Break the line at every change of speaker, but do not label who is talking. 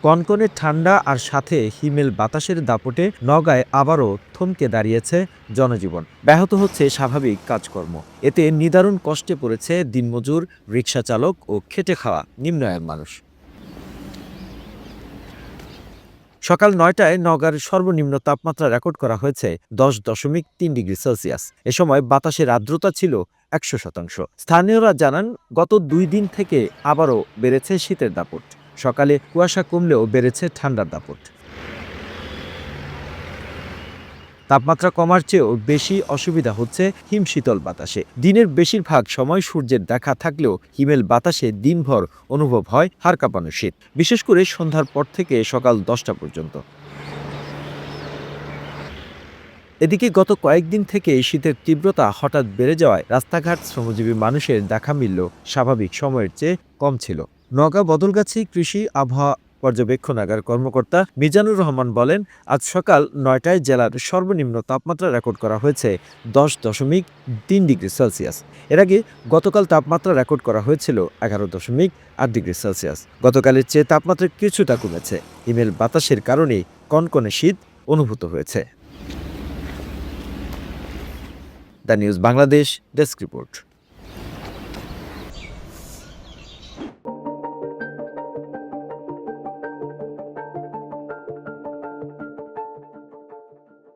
কনকনে ঠান্ডা আর সাথে হিমেল বাতাসের দাপটে নওগাঁয় আবারও থমকে দাঁড়িয়েছে জনজীবন। ব্যাহত হচ্ছে স্বাভাবিক কাজকর্ম। এতে নিদারুণ কষ্টে পড়েছে দিনমজুর, রিকশা চালক ও খেটে খাওয়া নিম্ন আয়ের মানুষ। সকাল ৯টায় নওগাঁর সর্বনিম্ন তাপমাত্রা রেকর্ড করা হয়েছে ১০.৩ ডিগ্রি সেলসিয়াস। এ সময় বাতাসের আর্দ্রতা ছিল ১০০%। স্থানীয়রা জানান, গত ২ দিন থেকে আবারও বেড়েছে শীতের দাপট। সকালে কুয়াশা কমলেও বেড়েছে ঠান্ডার দাপট। তাপমাত্রা কমার চেয়েও বেশি অসুবিধা হচ্ছে হিমশীতল বাতাসে। দিনের বেশিরভাগ সময় সূর্যের দেখা থাকলেও হিমেল বাতাসে দিনভর অনুভব হয় হাড় কাঁপানো শীত, বিশেষ করে সন্ধ্যার পর থেকে সকাল ১০টা পর্যন্ত। এদিকে গত কয়েকদিন থেকে শীতের তীব্রতা হঠাৎ বেড়ে যাওয়ায় রাস্তাঘাট শ্রমজীবী মানুষের দেখা মিলল স্বাভাবিক সময়ের চেয়ে কম ছিল। নওগাঁ বদলগাছি কৃষি আবহাওয়া পর্যবেক্ষণাগার কর্মকর্তা মিজানুর রহমান বলেন, আজ সকাল ৯টায় জেলার সর্বনিম্ন তাপমাত্রা রেকর্ড করা হয়েছে ১০.৩ ডিগ্রি সেলসিয়াস। এর আগে গতকাল তাপমাত্রা রেকর্ড করা হয়েছিল ১১.৮ ডিগ্রি সেলসিয়াস। গতকালের চেয়ে তাপমাত্রা কিছুটা কমেছে। হিমেল বাতাসের কারণে কনকনে শীত অনুভূত হয়েছে। The news Bangladesh desk report.